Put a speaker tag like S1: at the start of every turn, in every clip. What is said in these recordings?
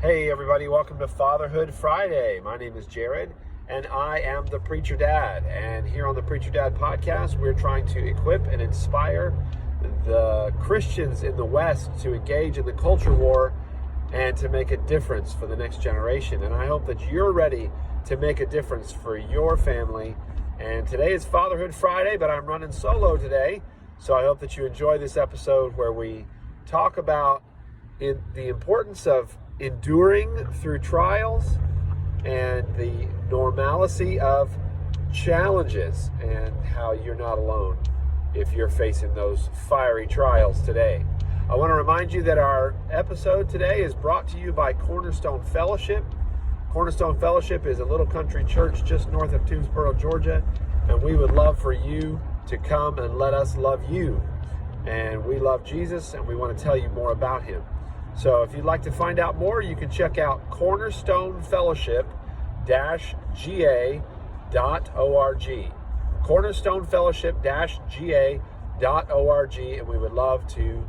S1: Hey everybody, welcome to Fatherhood Friday. My name is Jared and I am the Preacher Dad. And here on the Preacher Dad podcast, we're trying to equip and inspire the Christians in the West to engage in the culture war and to make a difference for the next generation. And I hope that you're ready to make a difference for your family. And today is Fatherhood Friday, but I'm running solo today. So I hope that you enjoy this episode where we talk about the importance of enduring through trials and the normalcy of challenges and how you're not alone if you're facing those fiery trials today. I want to remind you that our episode today is brought to you by Cornerstone Fellowship. Cornerstone Fellowship is a little country church just north of Toomsboro, Georgia, and we would love for you to come and let us love you. And we love Jesus and we want to tell you more about him. So if you'd like to find out more, you can check out cornerstonefellowship-ga.org. cornerstonefellowship-ga.org, and we would love to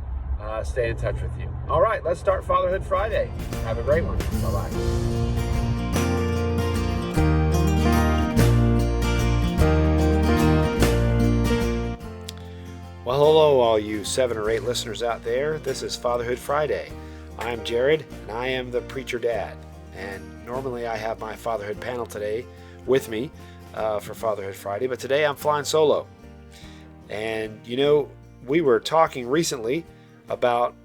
S1: stay in touch with you. All right, let's start Fatherhood Friday. Have a great one. Bye-bye. Well, hello, all you 7 or 8 listeners out there. This is Fatherhood Friday. I'm Jared, and I am the Preacher Dad. And normally I have my fatherhood panel today with me for Fatherhood Friday, but today I'm flying solo. And, we were talking recently about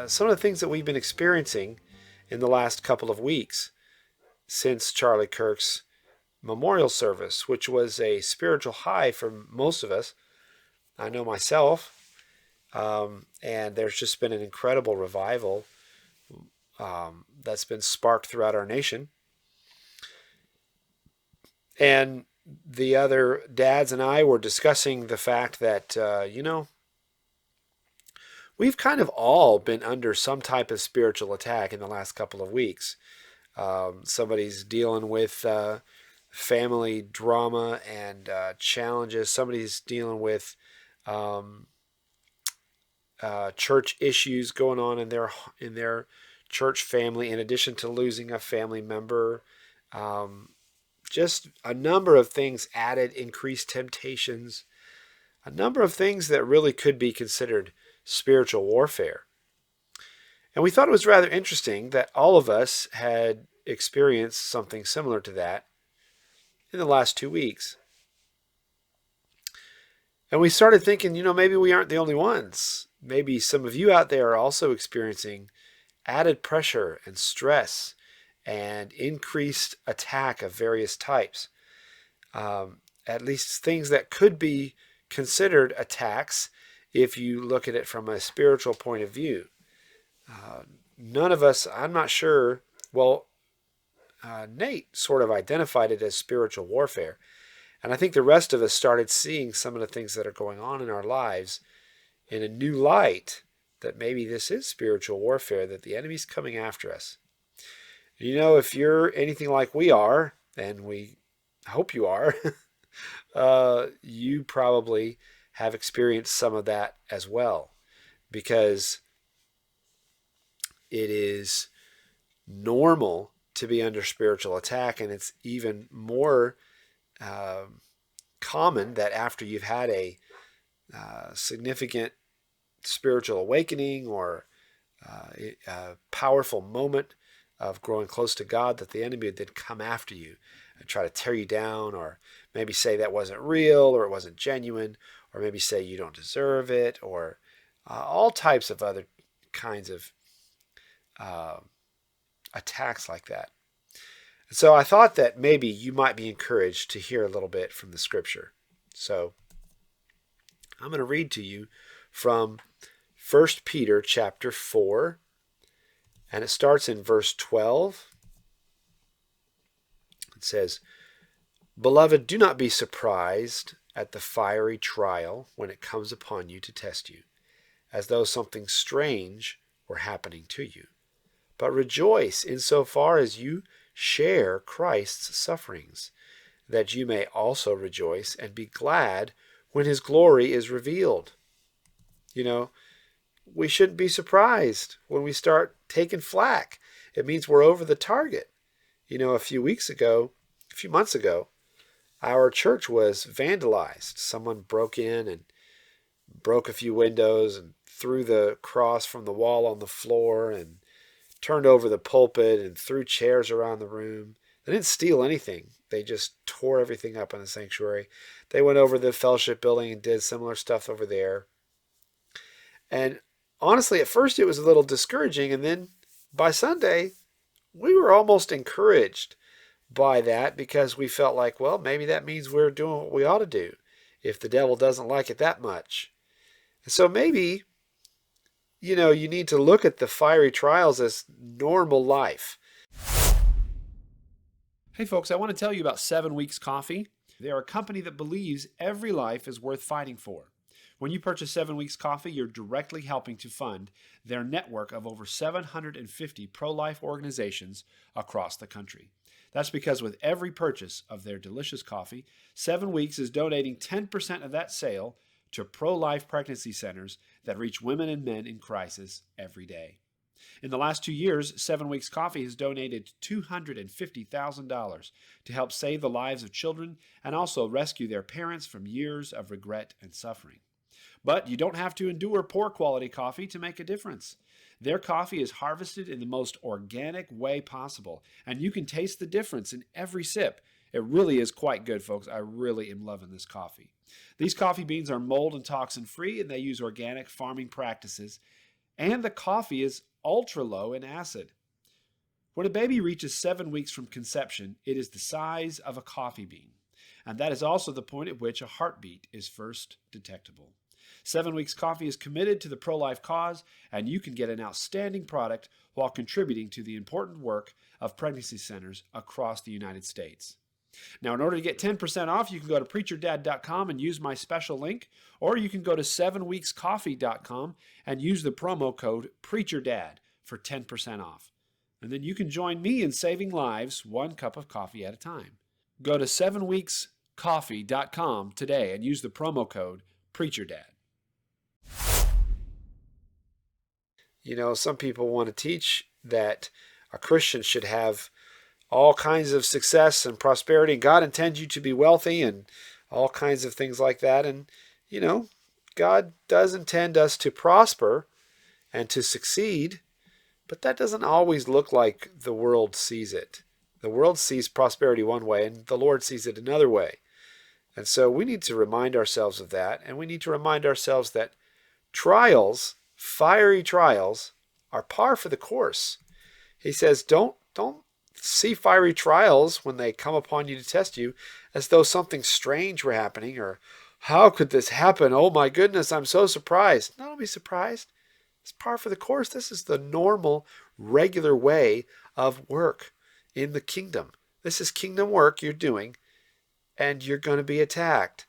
S1: some of the things that we've been experiencing in the last couple of weeks since Charlie Kirk's memorial service, which was a spiritual high for most of us. I know myself, and there's just been an incredible revival that's been sparked throughout our nation. And the other dads and I were discussing the fact that, we've kind of all been under some type of spiritual attack in the last couple of weeks. Somebody's dealing with family drama and challenges. Somebody's dealing with church issues going on in their church family, in addition to losing a family member. Just a number of things added, increased temptations, a number of things that really could be considered spiritual warfare. And we thought it was rather interesting that all of us had experienced something similar to that in the last 2 weeks. And we started thinking, maybe we aren't the only ones. Maybe some of you out there are also experiencing added pressure and stress and increased attack of various types. At least things that could be considered attacks if you look at it from a spiritual point of view. None of us, I'm not sure, Nate sort of identified it as spiritual warfare. And I think the rest of us started seeing some of the things that are going on in our lives in a new light, that maybe this is spiritual warfare, that the enemy's coming after us. If you're anything like we are, and we hope you are, you probably have experienced some of that as well, because it is normal to be under spiritual attack, and it's even more common that after you've had a significant spiritual awakening or a powerful moment of growing close to God, that the enemy would then come after you and try to tear you down, or maybe say that wasn't real, or it wasn't genuine, or maybe say you don't deserve it, or all types of other kinds of attacks like that. So I thought that maybe you might be encouraged to hear a little bit from the scripture. So I'm going to read to you from 1 Peter chapter 4, and it starts in verse 12. It says, "Beloved, do not be surprised at the fiery trial when it comes upon you to test you, as though something strange were happening to you. But rejoice insofar as you share Christ's sufferings, that you may also rejoice and be glad when his glory is revealed." We shouldn't be surprised when we start taking flack It means we're over the target. A few months ago, our church was vandalized. Someone broke in and broke a few windows and threw the cross from the wall on the floor and turned over the pulpit and threw chairs around the room. They didn't steal anything. They just tore everything up in the sanctuary. They went over the fellowship building and did similar stuff over there. And honestly, at first it was a little discouraging. And then by Sunday, we were almost encouraged by that because we felt like, well, maybe that means we're doing what we ought to do if the devil doesn't like it that much. And so maybe, you need to look at the fiery trials as normal life. Hey folks, I want to tell you about 7 Weeks Coffee. They're a company that believes every life is worth fighting for. When you purchase 7 Weeks Coffee, you're directly helping to fund their network of over 750 pro-life organizations across the country. That's because with every purchase of their delicious coffee, 7 Weeks is donating 10% of that sale to pro-life pregnancy centers that reach women and men in crisis every day. In the last 2 years, 7 Weeks Coffee has donated $250,000 to help save the lives of children and also rescue their parents from years of regret and suffering. But you don't have to endure poor quality coffee to make a difference. Their coffee is harvested in the most organic way possible, and you can taste the difference in every sip. It really is quite good, folks. I really am loving this coffee. These coffee beans are mold and toxin free, and they use organic farming practices, and the coffee is ultra low in acid. When a baby reaches 7 weeks from conception, it is the size of a coffee bean, and that is also the point at which a heartbeat is first detectable. 7 Weeks Coffee is committed to the pro-life cause, and you can get an outstanding product while contributing to the important work of pregnancy centers across the United States. Now, in order to get 10% off, you can go to preacherdad.com and use my special link, or you can go to 7weekscoffee.com and use the promo code PREACHERDAD for 10% off. And then you can join me in saving lives one cup of coffee at a time. Go to 7weekscoffee.com today and use the promo code PREACHERDAD. Some people want to teach that a Christian should have all kinds of success and prosperity. God intends you to be wealthy and all kinds of things like that. And, God does intend us to prosper and to succeed, but that doesn't always look like the world sees it. The world sees prosperity one way and the Lord sees it another way. And so we need to remind ourselves of that, and we need to remind ourselves that trials, fiery trials, are par for the course. He says, don't see fiery trials when they come upon you to test you as though something strange were happening, or how could this happen? Oh my goodness, I'm so surprised. No, don't be surprised. It's par for the course. This is the normal, regular way of work in the kingdom. This is kingdom work you're doing, and you're going to be attacked.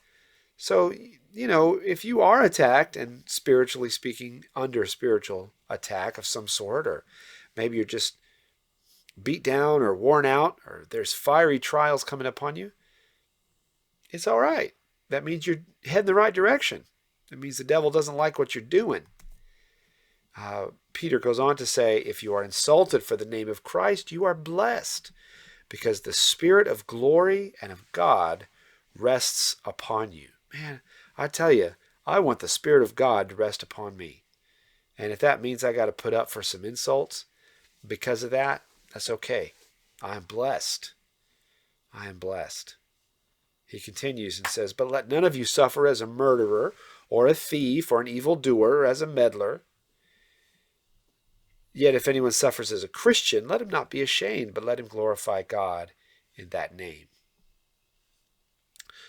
S1: So, if you are attacked, and spiritually speaking, under spiritual attack of some sort, or maybe you're just beat down or worn out, or there's fiery trials coming upon you, it's all right. That means you're heading the right direction. It means the devil doesn't like what you're doing. Peter goes on to say, if you are insulted for the name of Christ, you are blessed, because the Spirit of glory and of God rests upon you. Man, I tell you, I want the Spirit of God to rest upon me. And if that means I got to put up for some insults because of that, that's okay. I am blessed. I am blessed. He continues and says, but let none of you suffer as a murderer or a thief or an evildoer or as a meddler. Yet if anyone suffers as a Christian, let him not be ashamed, but let him glorify God in that name.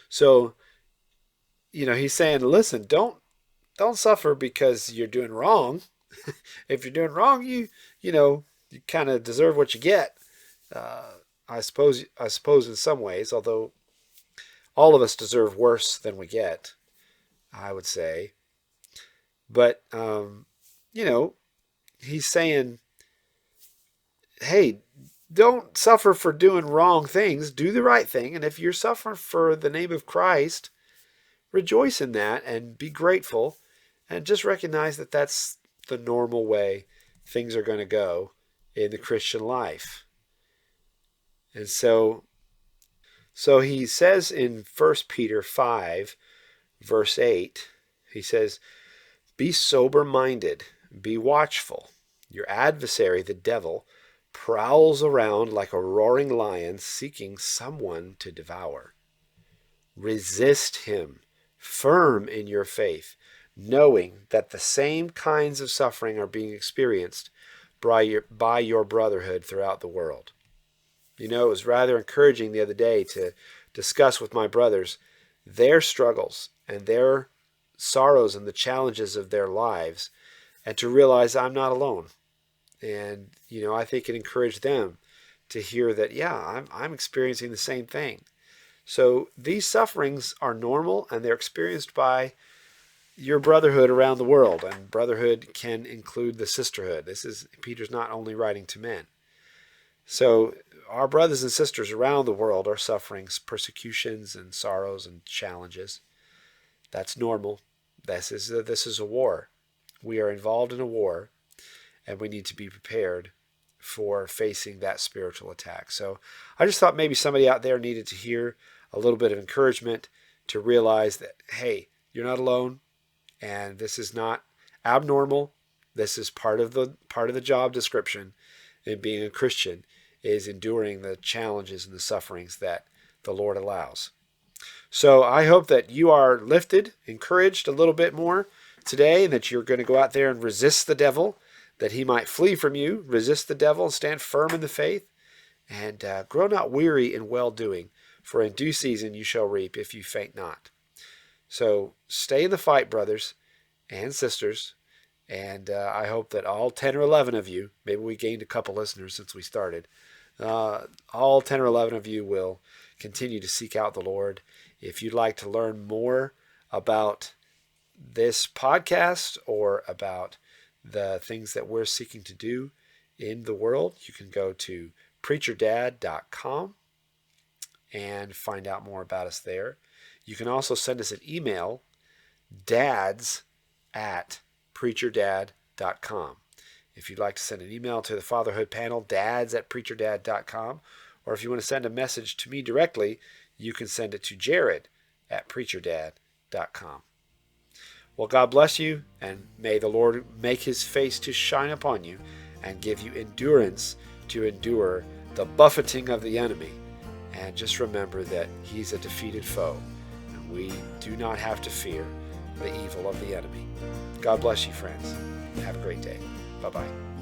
S1: So, he's saying, listen, don't suffer because you're doing wrong. If you're doing wrong, you kind of deserve what you get. I suppose in some ways, although all of us deserve worse than we get, I would say. But, he's saying, hey, don't suffer for doing wrong things. Do the right thing. And if you're suffering for the name of Christ, rejoice in that and be grateful. And just recognize that that's the normal way things are going to go in the Christian life. And so he says in 1 Peter 5, verse 8, he says, "Be sober-minded, be watchful. Your adversary, the devil, prowls around like a roaring lion seeking someone to devour. Resist him, firm in your faith, knowing that the same kinds of suffering are being experienced by your brotherhood throughout the world." You know, it was rather encouraging the other day to discuss with my brothers their struggles and their sorrows and the challenges of their lives, and to realize I'm not alone. And, you know, I think it encouraged them to hear that, yeah, I'm experiencing the same thing. So these sufferings are normal, and they're experienced by your brotherhood around the world. And brotherhood can include the sisterhood. Peter's not only writing to men. So our brothers and sisters around the world are suffering persecutions and sorrows and challenges. That's normal. This is a war. We are involved in a war, and we need to be prepared for facing that spiritual attack. So I just thought maybe somebody out there needed to hear a little bit of encouragement to realize that, hey, you're not alone, and this is not abnormal. This is part of the job description in being a Christian, is enduring the challenges and the sufferings that the Lord allows. So I hope that you are lifted, encouraged a little bit more today, and that you're going to go out there and resist the devil, that he might flee from you. Resist the devil and stand firm in the faith, and grow not weary in well-doing, for in due season you shall reap if you faint not. So stay in the fight, brothers and sisters, and I hope that all 10 or 11 of you, maybe we gained a couple listeners since we started, all 10 or 11 of you will continue to seek out the Lord. If you'd like to learn more about this podcast or about the things that we're seeking to do in the world, you can go to preacherdad.com and find out more about us there. You can also send us an email, dads@preacherdad.com. If you'd like to send an email to the Fatherhood panel, dads@preacherdad.com. Or if you want to send a message to me directly, you can send it to jared@preacherdad.com. Well, God bless you, and may the Lord make his face to shine upon you and give you endurance to endure the buffeting of the enemy. And just remember that he's a defeated foe, and we do not have to fear the evil of the enemy. God bless you, friends. Have a great day. Bye-bye.